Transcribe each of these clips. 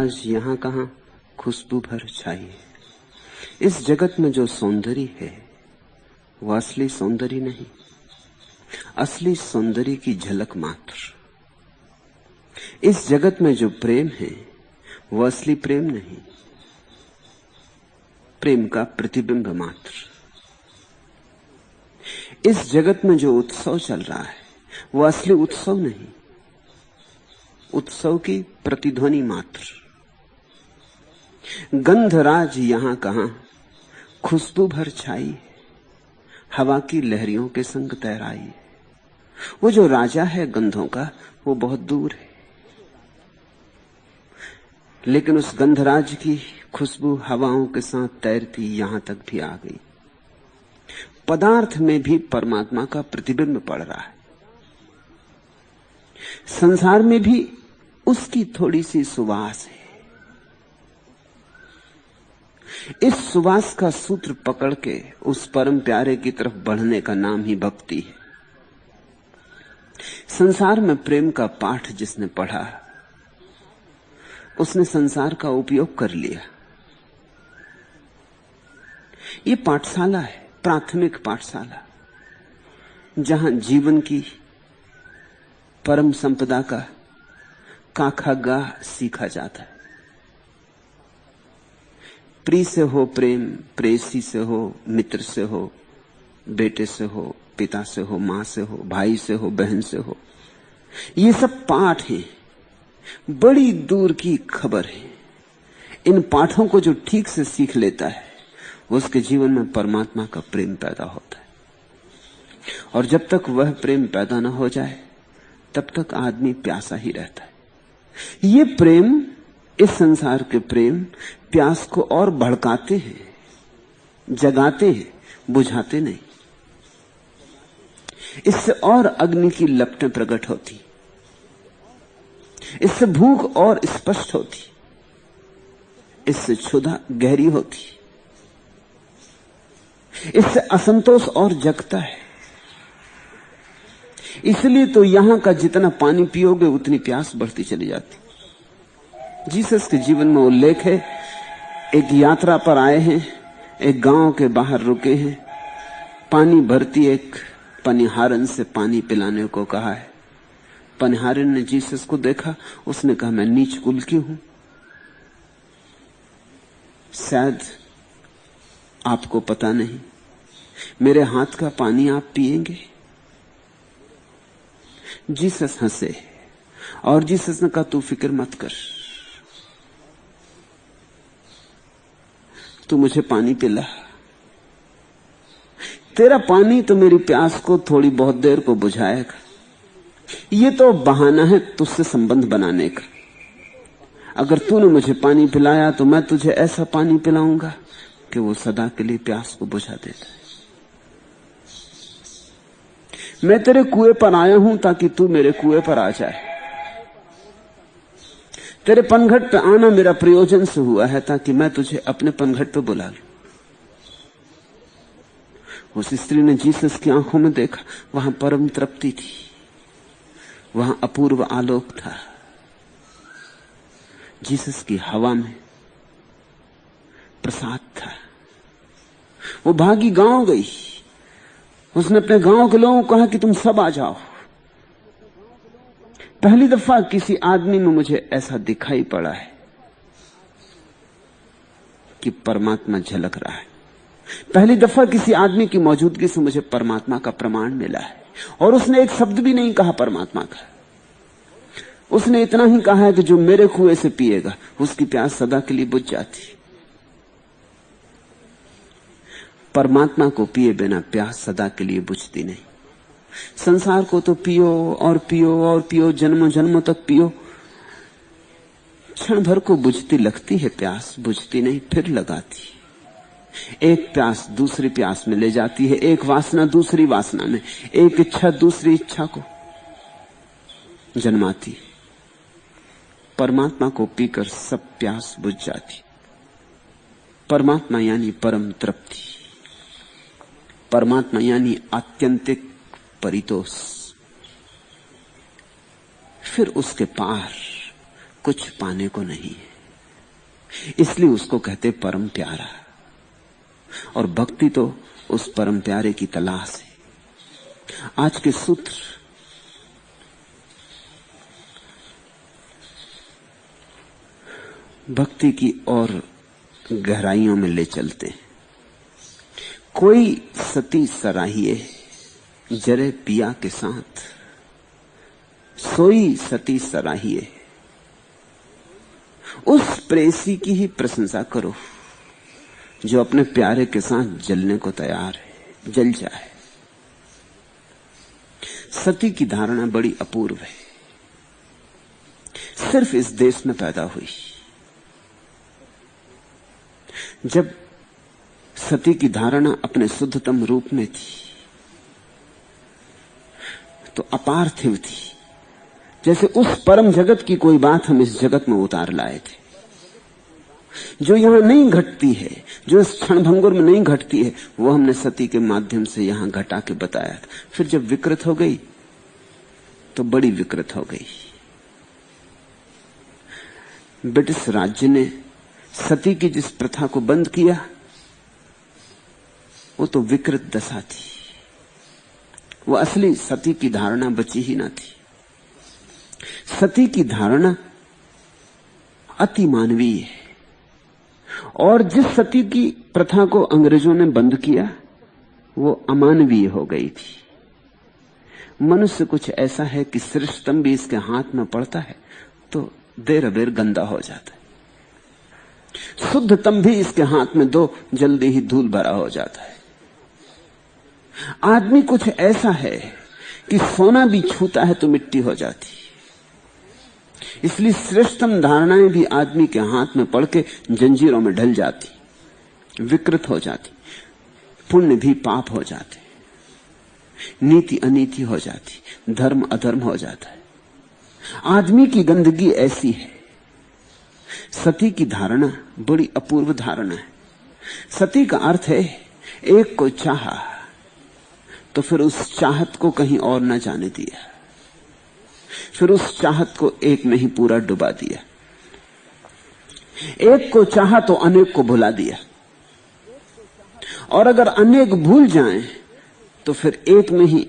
आज यहाँ कहाँ खुशबू भर छाई। इस जगत में जो सौंदर्य है वो असली सौंदर्य नहीं, असली सौंदर्य की झलक मात्र। इस जगत में जो प्रेम है वो असली प्रेम नहीं, प्रेम का प्रतिबिंब मात्र। इस जगत में जो उत्सव चल रहा है वो असली उत्सव नहीं, उत्सव की प्रतिध्वनि मात्र। गंधराज यहां कहां खुशबू भर छाई, हवा की लहरियों के संग तैराई। वो जो राजा है गंधों का वो बहुत दूर है, लेकिन उस गंधराज की खुशबू हवाओं के साथ तैरती यहां तक भी आ गई। पदार्थ में भी परमात्मा का प्रतिबिंब पड़ रहा है, संसार में भी उसकी थोड़ी सी सुवास है। इस सुवास का सूत्र पकड़ के उस परम प्यारे की तरफ बढ़ने का नाम ही भक्ति है। संसार में प्रेम का पाठ जिसने पढ़ा उसने संसार का उपयोग कर लिया। ये पाठशाला है, प्राथमिक पाठशाला, जहां जीवन की परम संपदा का काखा गा सीखा जाता है। प्रिय से हो प्रेम, प्रेयसी से हो, मित्र से हो, बेटे से हो, पिता से हो, मां से हो, भाई से हो, बहन से हो, ये सब पाठ हैं, बड़ी दूर की खबर है। इन पाठों को जो ठीक से सीख लेता है उसके जीवन में परमात्मा का प्रेम पैदा होता है, और जब तक वह प्रेम पैदा न हो जाए तब तक आदमी प्यासा ही रहता है। ये प्रेम, इस संसार के प्रेम प्यास को और भड़काते हैं, जगाते हैं, बुझाते नहीं। इससे और अग्नि की लपटें प्रकट होती, इससे भूख और स्पष्ट होती, इससे क्षुधा गहरी होती, इससे असंतोष और जगता है। इसलिए तो यहां का जितना पानी पियोगे उतनी प्यास बढ़ती चली जाती। जीसस के जीवन में उल्लेख है, एक यात्रा पर आए हैं, एक गांव के बाहर रुके हैं, पानी भरती एक पनिहारन से पानी पिलाने को कहा है। पनिहारन ने जीसस को देखा, उसने कहा मैं नीच कुल की हूं, शायद आपको पता नहीं, मेरे हाथ का पानी आप पिएंगे? जीसस हंसे और जीसस ने कहा तू फिक्र मत कर, तू मुझे पानी पिला, तेरा पानी तो मेरी प्यास को थोड़ी बहुत देर को बुझाएगा। ये तो बहाना है तुझसे संबंध बनाने का। अगर तूने मुझे पानी पिलाया तो मैं तुझे ऐसा पानी पिलाऊंगा कि वो सदा के लिए प्यास को बुझा देता है। मैं तेरे कुएं पर आया हूं ताकि तू मेरे कुएं पर आ जाए। तेरे पनघट पे आना मेरा प्रयोजन से हुआ है ताकि मैं तुझे अपने पनघट पे बुला लूं। उस स्त्री ने जीसस की आंखों में देखा, वहां परम तृप्ति थी, वहां अपूर्व आलोक था। जीसस की हवा में प्रसाद था। वो भागी गांव गई, उसने अपने गांव के लोगों को कहा कि तुम सब आ जाओ। पहली दफा किसी आदमी में मुझे ऐसा दिखाई पड़ा है कि परमात्मा झलक रहा है। पहली दफा किसी आदमी की मौजूदगी से मुझे परमात्मा का प्रमाण मिला है। और उसने एक शब्द भी नहीं कहा परमात्मा का, उसने इतना ही कहा है कि जो मेरे कुएं से पिएगा उसकी प्यास सदा के लिए बुझ जाती। परमात्मा को पिए बिना प्यास सदा के लिए बुझती नहीं। संसार को तो पियो और पियो और पियो, जन्मों जन्मों तक पियो, क्षण भर को बुझती लगती है प्यास, बुझती नहीं, फिर लगाती। एक प्यास दूसरी प्यास में ले जाती है, एक वासना दूसरी वासना में, एक इच्छा दूसरी इच्छा को जन्माती। परमात्मा को पीकर सब प्यास बुझ जाती। परमात्मा यानी परम तृप्ति, परमात्मा यानी आत्यंतिक परितोष। फिर उसके पार कुछ पाने को नहीं है। इसलिए उसको कहते परम प्यारा। और भक्ति तो उस परम प्यारे की तलाश है। आज के सूत्र भक्ति की और गहराइयों में ले चलते हैं। कोई सती सराहिए जरे पिया के साथ, सोई सती सराहिए। उस प्रेसी की ही प्रशंसा करो जो अपने प्यारे के साथ जलने को तैयार है, जल जाए। सती की धारणा बड़ी अपूर्व है, सिर्फ इस देश में पैदा हुई। जब सती की धारणा अपने शुद्धतम रूप में थी तो अपार्थिव थी, जैसे उस परम जगत की कोई बात हम इस जगत में उतार लाए थे, जो यहां नहीं घटती है, जो इस क्षण भंगुर में नहीं घटती है, वो हमने सती के माध्यम से यहां घटा के बताया था। फिर जब विकृत हो गई तो बड़ी विकृत हो गई। ब्रिटिश राज्य ने सती की जिस प्रथा को बंद किया वो तो विकृत दशा थी, वो असली सती की धारणा बची ही ना थी। सती की धारणा अति मानवीय है, और जिस सती की प्रथा को अंग्रेजों ने बंद किया वो अमानवीय हो गई थी। मनुष्य कुछ ऐसा है कि श्रेष्ठतम भी इसके हाथ में पड़ता है तो देर अबेर गंदा हो जाता है, शुद्धतम भी इसके हाथ में दो जल्दी ही धूल भरा हो जाता है। आदमी कुछ ऐसा है कि सोना भी छूता है तो मिट्टी हो जाती। इसलिए श्रेष्ठतम धारणाएं भी आदमी के हाथ में पड़ के जंजीरों में ढल जाती, विकृत हो जाती, पुण्य भी पाप हो जाते, नीति अनीति हो जाती, धर्म अधर्म हो जाता है। आदमी की गंदगी ऐसी है। सती की धारणा बड़ी अपूर्व धारणा है। सती का अर्थ है एक को चाहा तो फिर उस चाहत को कहीं और न जाने दिया, फिर उस चाहत को एक में ही पूरा डुबा दिया। एक को चाहा तो अनेक को भुला दिया, और अगर अनेक भूल जाएं तो फिर एक में ही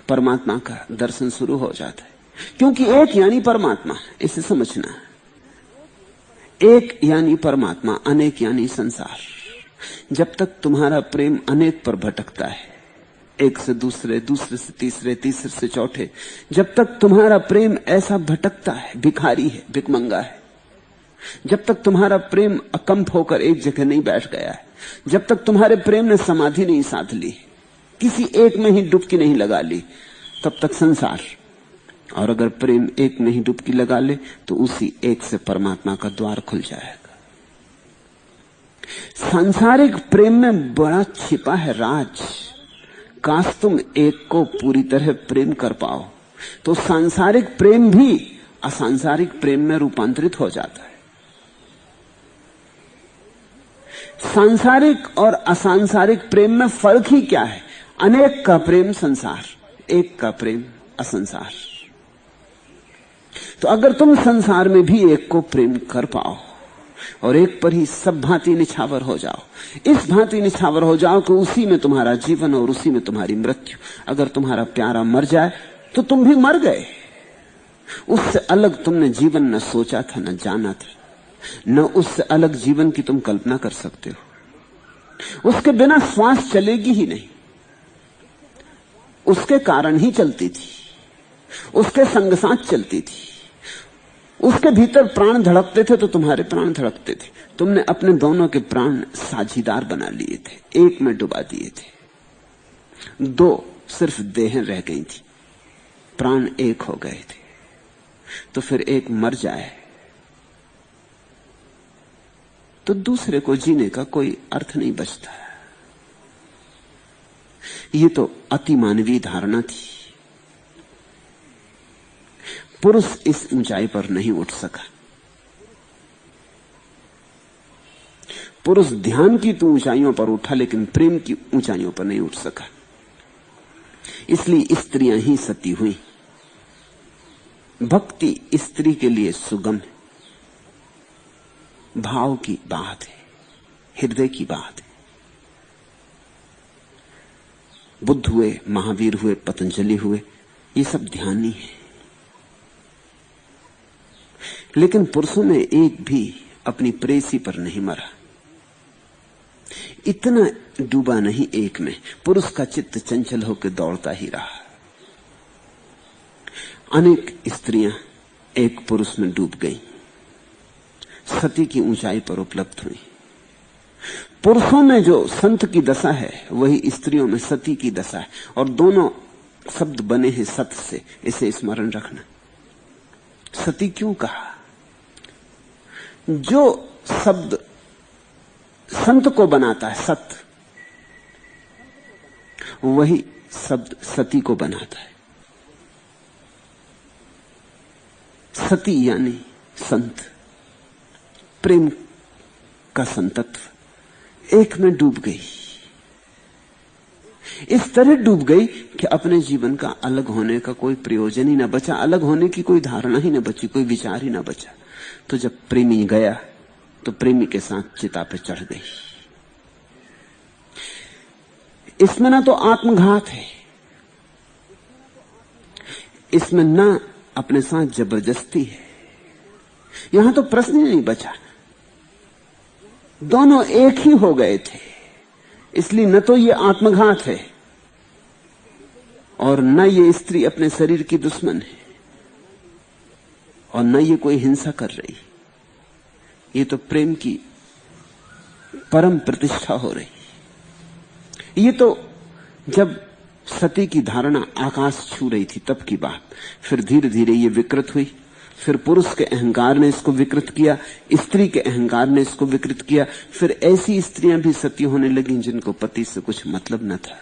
परमात्मा का दर्शन शुरू हो जाता है। क्योंकि एक यानी परमात्मा, इसे समझना। एक यानी परमात्मा, अनेक यानी संसार। जब तक तुम्हारा प्रेम अनेक पर भटकता है, एक से दूसरे, दूसरे से तीसरे, तीसरे से चौथे, जब तक तुम्हारा प्रेम ऐसा भटकता है, भिखारी है, भिकमंगा है, जब तक तुम्हारा प्रेम अकंप होकर एक जगह नहीं बैठ गया है, जब तक तुम्हारे प्रेम ने समाधि नहीं साध ली, किसी एक में ही डुबकी नहीं लगा ली, तब तक संसार। और अगर प्रेम एक में ही डुबकी लगा ले तो उसी एक से परमात्मा का द्वार खुल जाएगा। सांसारिक प्रेम में बड़ा छिपा है राज। काश तुम एक को पूरी तरह प्रेम कर पाओ तो सांसारिक प्रेम भी असंसारिक प्रेम में रूपांतरित हो जाता है। सांसारिक और असंसारिक प्रेम में फर्क ही क्या है? अनेक का प्रेम संसार, एक का प्रेम असंसार। तो अगर तुम संसार में भी एक को प्रेम कर पाओ और एक पर ही सब भांति निछावर हो जाओ, इस भांति निछावर हो जाओ कि उसी में तुम्हारा जीवन और उसी में तुम्हारी मृत्यु। अगर तुम्हारा प्यारा मर जाए तो तुम भी मर गए। उससे अलग तुमने जीवन न सोचा था, न जाना था, न उससे अलग जीवन की तुम कल्पना कर सकते हो। उसके बिना श्वास चलेगी ही नहीं, उसके कारण ही चलती थी, उसके संग साथ चलती थी। उसके भीतर प्राण धड़कते थे तो तुम्हारे प्राण धड़कते थे। तुमने अपने दोनों के प्राण साझीदार बना लिए थे, एक में डुबा दिए थे। दो सिर्फ देह रह गई थी, प्राण एक हो गए थे। तो फिर एक मर जाए तो दूसरे को जीने का कोई अर्थ नहीं बचता। ये तो अति मानवीय धारणा थी। पुरुष इस ऊंचाई पर नहीं उठ सका। पुरुष ध्यान की तो ऊंचाइयों पर उठा, लेकिन प्रेम की ऊंचाइयों पर नहीं उठ सका। इसलिए स्त्रियां ही सती हुई। भक्ति स्त्री के लिए सुगम है, भाव की बात है, हृदय की बात है। बुद्ध हुए, महावीर हुए, पतंजलि हुए, ये सब ध्यान ही है। लेकिन पुरुषों में एक भी अपनी प्रेयसी पर नहीं मरा, इतना डूबा नहीं एक में। पुरुष का चित्त चंचल होकर दौड़ता ही रहा। अनेक स्त्रियां एक पुरुष में डूब गईं, सती की ऊंचाई पर उपलब्ध हुई। पुरुषों में जो संत की दशा है वही स्त्रियों में सती की दशा है, और दोनों शब्द बने हैं सत से, इसे स्मरण रखना। सती क्यों कहा? जो शब्द संत को बनाता है सत, वही शब्द सती को बनाता है। सती यानी संत, प्रेम का संतत्व एक में डूब गई। इस तरह डूब गई कि अपने जीवन का अलग होने का कोई प्रयोजन ही ना बचा, अलग होने की कोई धारणा ही ना बची, कोई विचार ही ना बचा। तो जब प्रेमी गया तो प्रेमी के साथ चिता पे चढ़ गई। इसमें ना तो आत्मघात है, इसमें ना अपने साथ जबरदस्ती है, यहां तो प्रश्न ही नहीं बचा। दोनों एक ही हो गए थे, इसलिए न तो ये आत्मघात है और न ये स्त्री अपने शरीर की दुश्मन है और न ये कोई हिंसा कर रही। ये तो प्रेम की परम प्रतिष्ठा हो रही। ये तो जब सती की धारणा आकाश छू रही थी तब की बात। फिर धीरे धीरे ये विकृत हुई, फिर पुरुष के अहंकार ने इसको विकृत किया, स्त्री के अहंकार ने इसको विकृत किया। फिर ऐसी स्त्रियां भी सती होने लगी जिनको पति से कुछ मतलब न था,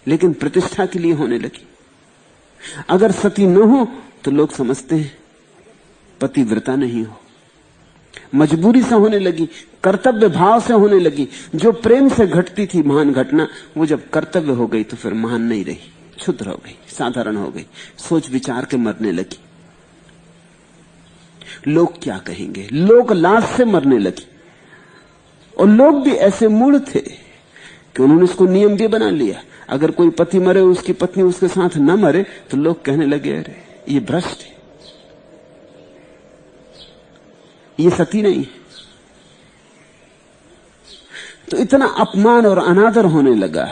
लेकिन प्रतिष्ठा के लिए होने लगी। अगर सती न हो तो लोग समझते हैं पतिव्रता नहीं हो, मजबूरी से होने लगी, कर्तव्य भाव से होने लगी। जो प्रेम से घटती थी महान घटना, वो जब कर्तव्य हो गई तो फिर महान नहीं रही, क्षुद्र हो गई, साधारण हो गई, सोच विचार के मरने लगी। लोग क्या कहेंगे, लोग लाज से मरने लगी। और लोग भी ऐसे मूढ़ थे कि उन्होंने इसको नियम भी बना लिया, अगर कोई पति मरे उसकी पत्नी उसके साथ न मरे तो लोग कहने लगे अरे ये भ्रष्ट है, ये सती नहीं है। तो इतना अपमान और अनादर होने लगा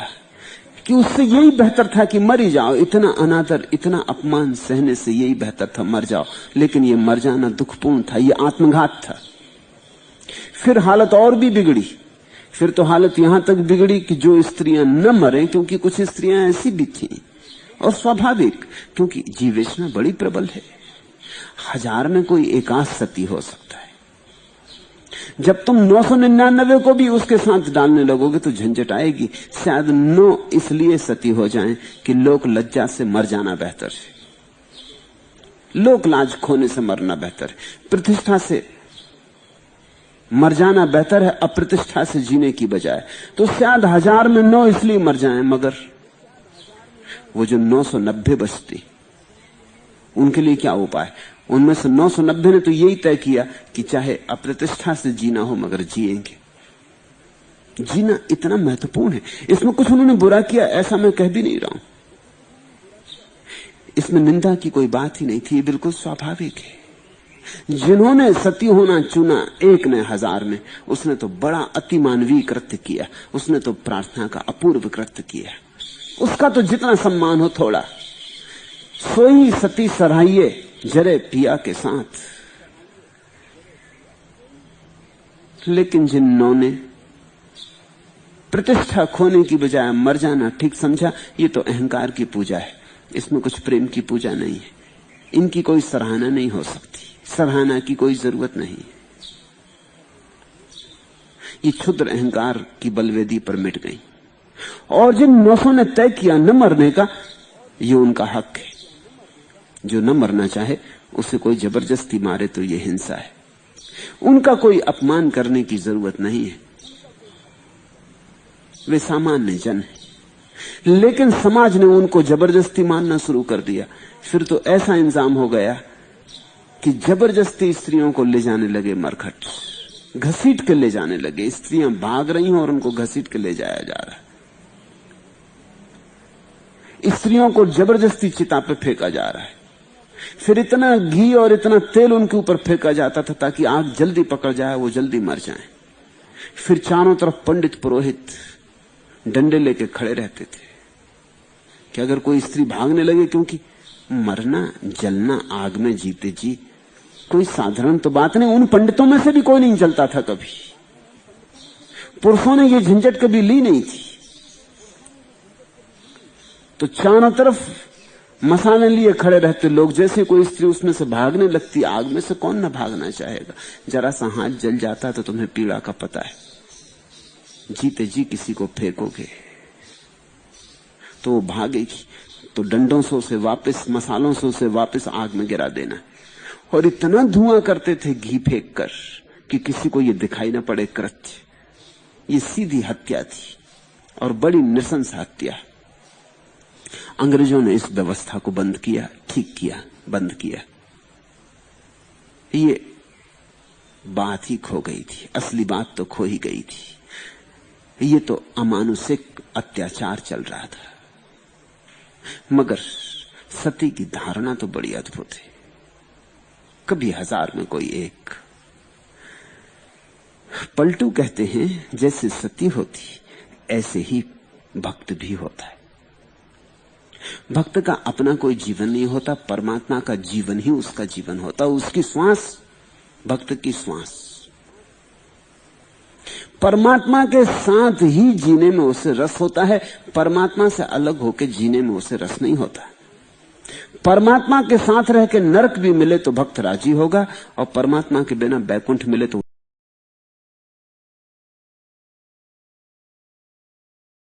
कि उससे यही बेहतर था कि मर ही जाओ। इतना अनादर, इतना अपमान सहने से यही बेहतर था मर जाओ। लेकिन ये मर जाना दुखपूर्ण था, ये आत्मघात था। फिर हालत और भी बिगड़ी। फिर तो हालत यहां तक बिगड़ी कि जो स्त्रियां न मरे, क्योंकि कुछ स्त्रियां ऐसी भी थी, और स्वाभाविक, क्योंकि जीवेशना बड़ी प्रबल है, 1000 में कोई एकाध सती हो सकता है। जब तुम 999 को भी उसके साथ डालने लगोगे तो झंझट आएगी। शायद 9 इसलिए सती हो जाएं कि लोक लज्जा से मर जाना बेहतर है, लोक लाज खोने से मरना बेहतर है, प्रतिष्ठा से मर जाना बेहतर है अप्रतिष्ठा से जीने की बजाय। तो शायद 1000 में 9 इसलिए मर जाएं, मगर वो जो 990 बचती, उनके लिए क्या उपाय? उनमें से 990 ने तो यही तय किया कि चाहे अप्रतिष्ठा से जीना हो मगर जिएंगे। जीना इतना महत्वपूर्ण है। इसमें कुछ उन्होंने बुरा किया ऐसा मैं कह भी नहीं रहा हूं, इसमें निंदा की कोई बात ही नहीं थी, ये बिल्कुल स्वाभाविक है। जिन्होंने सती होना चुना 1 ने 1000 में, उसने तो बड़ा अतिमानवीय कृत्य किया, उसने तो प्रार्थना का अपूर्व कृत्य किया। उसका तो जितना सम्मान हो थोड़ा। सोई सती सराहिए जरे पिया के साथ। लेकिन जिन 9 ने प्रतिष्ठा खोने की बजाय मर जाना ठीक समझा, ये तो अहंकार की पूजा है, इसमें कुछ प्रेम की पूजा नहीं है। इनकी कोई सराहना नहीं हो सकती, सराहना की कोई जरूरत नहीं है। ये क्षुद्र अहंकार की बलवेदी पर मिट गई। और जिन 900 ने तय किया न मरने का, ये उनका हक है। जो न मरना चाहे उसे कोई जबरदस्ती मारे तो ये हिंसा है। उनका कोई अपमान करने की जरूरत नहीं है, वे सामान्य जन हैं। लेकिन समाज ने उनको जबरदस्ती मानना शुरू कर दिया। फिर तो ऐसा इंतजाम हो गया कि जबरदस्ती स्त्रियों को ले जाने लगे मरघट। घसीट के ले जाने लगे। स्त्रियां भाग रही हैं और उनको घसीट के ले जाया जा रहा है। स्त्रियों को जबरदस्ती चिता पे फेंका जा रहा है। फिर इतना घी और इतना तेल उनके ऊपर फेंका जाता था ताकि आग जल्दी पकड़ जाए, वो जल्दी मर जाएं। फिर चारों तरफ पंडित पुरोहित डंडे लेके खड़े रहते थे कि अगर कोई स्त्री भागने लगे, क्योंकि मरना जलना आग में जीते जी कोई साधारण तो बात नहीं। उन पंडितों में से भी कोई नहीं जलता था कभी। पुरुषों ने ये झंझट कभी ली नहीं थी। तो चारों तरफ मसाले लिए खड़े रहते लोग। जैसे कोई स्त्री उसमें से भागने लगती, आग में से कौन ना भागना चाहेगा। जरा सा हाथ जल जाता तो तुम्हें पीड़ा का पता है। जीते जी किसी को फेंकोगे तो वो भागेगी, तो डंडों से उसे वापस, मसालों से उसे वापस आग में गिरा देना। और इतना धुआं करते थे घी फेंक कर कि किसी को ये दिखाई ना पड़े कृत्य। ये सीधी हत्या थी और बड़ी नृशंस हत्या। अंग्रेजों ने इस व्यवस्था को बंद किया, ठीक किया, बंद किया। ये बात ही खो गई थी, असली बात तो खो ही गई थी। ये तो अमानुषिक अत्याचार चल रहा था। मगर सती की धारणा तो बड़ी अद्भुत है। कभी 1000 में कोई एक। पलटू कहते हैं जैसे सती होती ऐसे ही भक्त भी होता है। भक्त का अपना कोई जीवन नहीं होता, परमात्मा का जीवन ही उसका जीवन होता। उसकी श्वास भक्त की श्वास। परमात्मा के साथ ही जीने में उसे रस होता है। परमात्मा से अलग होकर जीने में उसे रस नहीं होता। परमात्मा के साथ रह के नरक भी मिले तो भक्त राजी होगा, और परमात्मा के बिना बैकुंठ मिले तो